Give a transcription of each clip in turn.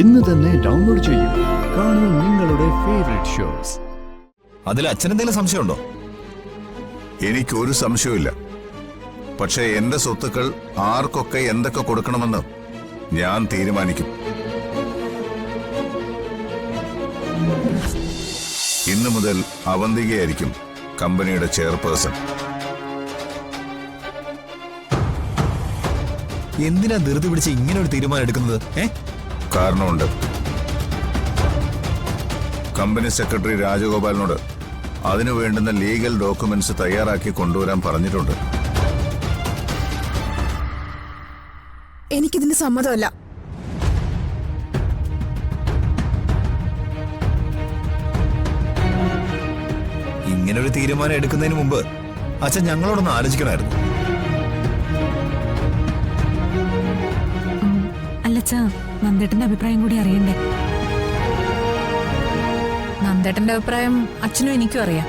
ഇന്ന് തന്നെ ഡൗൺലോഡ് ചെയ്യൂ. കാണൂ നിങ്ങളുടെ ഫേവറേറ്റ് ഷോസ്. അതിൽ അച്ഛനെന്തെങ്കിലും സംശയമുണ്ടോ? എനിക്കൊരു സംശയമില്ല. പക്ഷേ എന്റെ സ്വത്തുക്കൾ ആർക്കൊക്കെ എന്തൊക്കെ കൊടുക്കണമെന്ന് ഞാൻ തീരുമാനിക്കും. ഇന്നു മുതൽ അവന്തികയായിരിക്കും കമ്പനിയുടെ ചെയർപേഴ്സൺ. എന്തിനാ ധൃതി പിടിച്ച് ഇങ്ങനെ ഒരു തീരുമാനം എടുക്കുന്നത്? കാരണമുണ്ട്. കമ്പനി സെക്രട്ടറി രാജഗോപാലിനോട് അതിനു വേണ്ടുന്ന ലീഗൽ ഡോക്യുമെന്റ്സ് തയ്യാറാക്കി കൊണ്ടുവരാൻ പറഞ്ഞിട്ടുണ്ട്. എനിക്കിതിന് സമ്മതമല്ല. ഇങ്ങനൊരു തീരുമാനം എടുക്കുന്നതിന് മുമ്പ് അച്ഛൻ ഞങ്ങളോടൊന്ന് ആലോചിക്കണമായിരുന്നു. അല്ലച്ചാ, നന്ദേട്ടന്റെ അഭിപ്രായം കൂടി അറിയണ്ടേ? നന്ദേട്ടന്റെ അഭിപ്രായം അച്ഛനും എനിക്കും അറിയാം.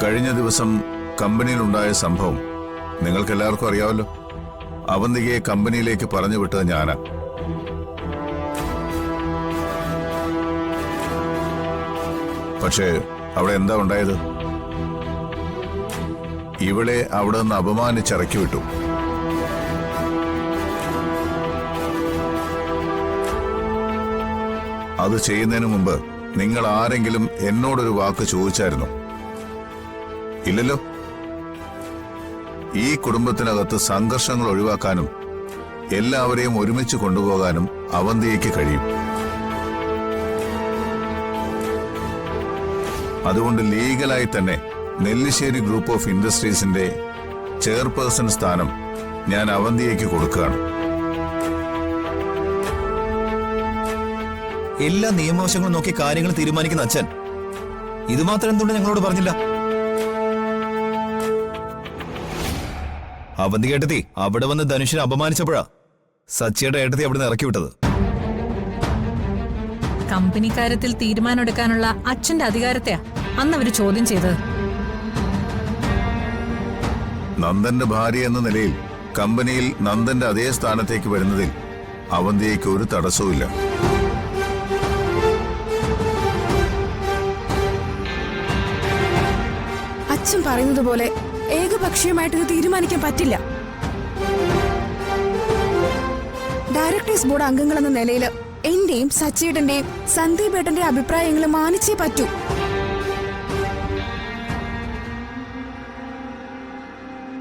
കഴിഞ്ഞ ദിവസം കമ്പനിയിലുണ്ടായ സംഭവം നിങ്ങൾക്കെല്ലാവർക്കും അറിയാമല്ലോ. അവന്തികയെ കമ്പനിയിലേക്ക് പറഞ്ഞു വിട്ടത് ഞാനാ. പക്ഷേ അവിടെ എന്താ ഉണ്ടായത്? ഇവളെ അവിടെ നിന്ന് അപമാനിച്ചിറക്കി വിട്ടു. അത് ചെയ്യുന്നതിന് മുമ്പ് നിങ്ങൾ ആരെങ്കിലും എന്നോടൊരു വാക്ക് ചോദിച്ചായിരുന്നോ? ഇല്ലല്ലോ. ഈ കുടുംബത്തിനകത്ത് സംഘർഷങ്ങൾ ഒഴിവാക്കാനും എല്ലാവരെയും ഒരുമിച്ച് കൊണ്ടുപോകാനും അവന്തികയ്ക്ക് കഴിയും. അതുകൊണ്ട് ലീഗലായി തന്നെ നെല്ലിശ്ശേരി ഗ്രൂപ്പ് ഓഫ് ഇൻഡസ്ട്രീസിന്റെ ചെയർപേഴ്സൺ സ്ഥാനം ഞാൻ അവന്തികയ്ക്ക് കൊടുക്കുകയാണ്. എല്ലാ നിയമവശങ്ങളും നോക്കി കാര്യങ്ങൾ തീരുമാനിക്കുന്ന അച്ഛൻ ഇത് മാത്രം എന്തുകൊണ്ട് ഞങ്ങളോട് പറഞ്ഞില്ല? അവന്തിക ഏട്ടത്തി അവിടെ വന്ന് ധനുഷിനെ അപമാനിച്ചപ്പോഴാ സച്ചിയുടെ ഏട്ടത്തി അവിടെ നിന്ന് ഇറക്കി വിട്ടത്. കമ്പനി കാര്യത്തിൽ തീരുമാനമെടുക്കാനുള്ള അച്ഛന്റെ അധികാരത്തെയാ അന്ന് അവര് ചോദ്യം ചെയ്തത്. നന്ദന്റെ ഭാര്യ എന്ന നിലയിൽ കമ്പനിയിൽ നന്ദന്റെ അതേ സ്ഥാനത്തേക്ക് വരുന്നതിൽ അവന്തികയ്ക്ക് ഒരു തടസ്സവുമില്ല. അച്ഛൻ പറയുന്നത് പോലെ ഏകപക്ഷീയമായിട്ട് ഇത് തീരുമാനിക്കാൻ പറ്റില്ല. ഡയറക്ടേഴ്സ് ബോർഡ് അംഗങ്ങളെന്ന നിലയിൽ എന്റെയും സച്ചിയുടെയും സന്ദീപേട്ടന്റെ അഭിപ്രായങ്ങൾ മാനിച്ചേ പറ്റൂ.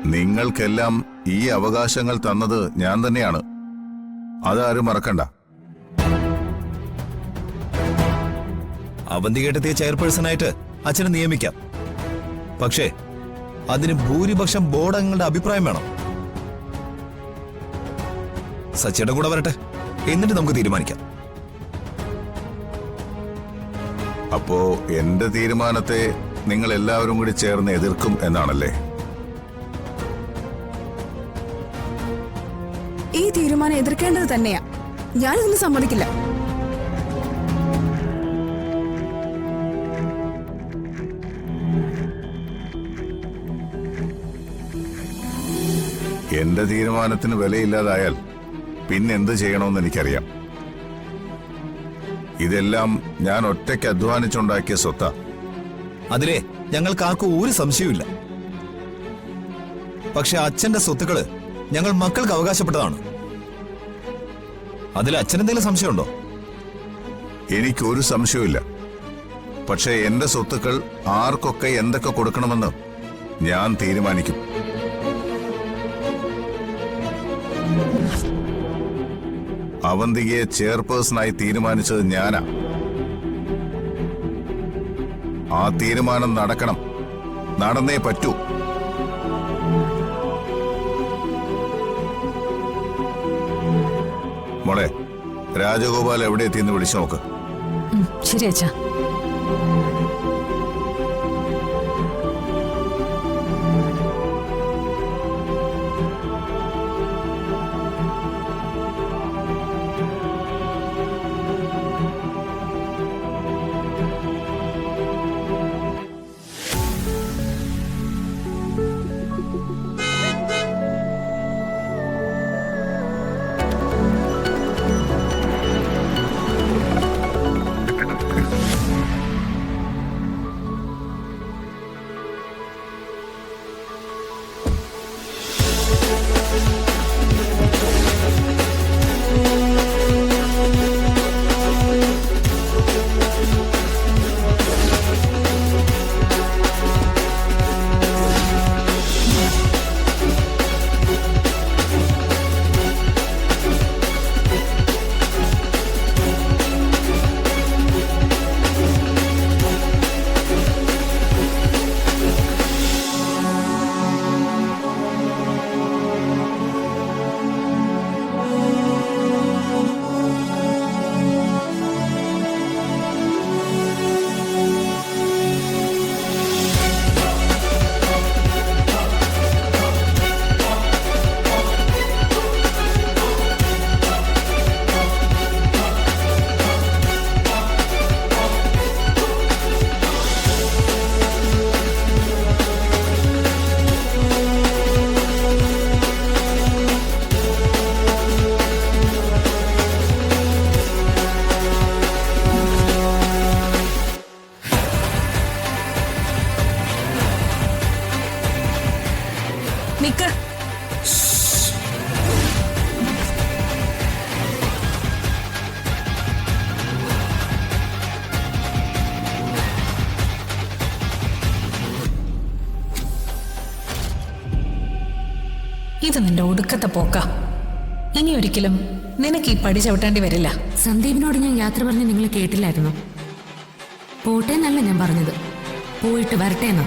നിങ്ങൾക്കെല്ലാം ഈ അവകാശങ്ങൾ തന്നത് ഞാൻ തന്നെയാണ്. അതാരും മറക്കണ്ട. അവന്തിക ഏട്ടത്തിയെ ചെയർപേഴ്സണായിട്ട് അച്ഛനെ നിയമിക്കാം. പക്ഷേ അതിന് ഭൂരിപക്ഷം ബോർഡ് അംഗങ്ങളുടെ അഭിപ്രായം വേണം. സച്ചിയുടെ കൂടെ വരട്ടെ, എന്നിട്ട് നമുക്ക് തീരുമാനിക്കാം. അപ്പോ എന്റെ തീരുമാനത്തെ നിങ്ങൾ എല്ലാവരും കൂടി ചേർന്ന് എതിർക്കും എന്നാണല്ലേ? ഈ തീരുമാനം എതിർക്കേണ്ടത് തന്നെയാ. ഞാനിതിന് സമ്മതിക്കില്ല. എന്റെ തീരുമാനത്തിന് വിലയില്ലാതായാൽ പിന്നെന്ത് ചെയ്യണമെന്ന് എനിക്കറിയാം. ഇതെല്ലാം ഞാൻ ഒറ്റയ്ക്ക് അധ്വാനിച്ചുണ്ടാക്കിയ സ്വത്താ. അതിലെ ഞങ്ങൾക്ക് ആർക്കും ഒരു സംശയവുമില്ല. പക്ഷെ അച്ഛന്റെ സ്വത്തുക്കള് ഞങ്ങൾ മക്കൾക്ക് അവകാശപ്പെട്ടതാണ്. അതിൽ അച്ഛനെന്തെങ്കിലും സംശയമുണ്ടോ? എനിക്കൊരു സംശയമില്ല. പക്ഷേ എന്റെ സ്വത്തുക്കൾ ആർക്കൊക്കെ എന്തൊക്കെ കൊടുക്കണമെന്ന് ഞാൻ തീരുമാനിക്കും. അവന്തികയെ ചെയർപേഴ്സണായി തീരുമാനിച്ചത് ഞാനാ. ആ തീരുമാനം നടക്കണം. നടന്നേ പറ്റൂ. മോളെ, രാജഗോപാൽ എവിടെ എത്തിയെന്ന് വിളിച്ചു നോക്ക്. ശരി അച്ഛാ. നിക്ക്. ഇത് നിന്റെ ഒടുക്കത്തെ പോക്ക. ഇനി ഒരിക്കലും നിനക്ക് ഈ പടി ചവിട്ടേണ്ടി വരില്ല. സന്ദീപിനോട് ഞാൻ യാത്ര പറഞ്ഞ് നിങ്ങൾ കേട്ടില്ലായിരുന്നു. പോട്ടേന്നല്ല ഞാൻ പറഞ്ഞത്, പോയിട്ട് വരട്ടെ എന്നാ.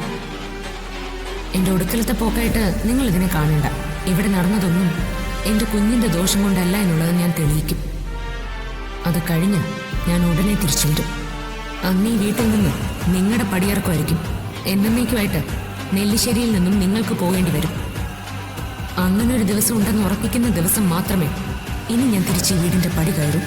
എന്റെ ഒടുക്കലത്തെ പോക്കായിട്ട് നിങ്ങൾ ഇതിനെ കാണണ്ട. ഇവിടെ നടന്നതൊന്നും എന്റെ കുഞ്ഞിന്റെ ദോഷം കൊണ്ടല്ല എന്നുള്ളത് ഞാൻ തെളിയിക്കും. അത് കഴിഞ്ഞ് ഞാൻ ഉടനെ തിരിച്ചു വരും. അന്ന് ഈ വീട്ടിൽ നിന്ന് നിങ്ങളുടെ പടിയിറക്കുമായിരിക്കും. എന്നേക്കുമായിട്ട് നെല്ലിശ്ശേരിയിൽ നിന്നും നിങ്ങൾക്ക് പോകേണ്ടി വരും. അങ്ങനൊരു ദിവസം ഉണ്ടെന്ന് ഉറപ്പിക്കുന്ന ദിവസം മാത്രമേ ഇനി ഞാൻ തിരിച്ച് ഈ വീടിന്റെ പടി കയറും.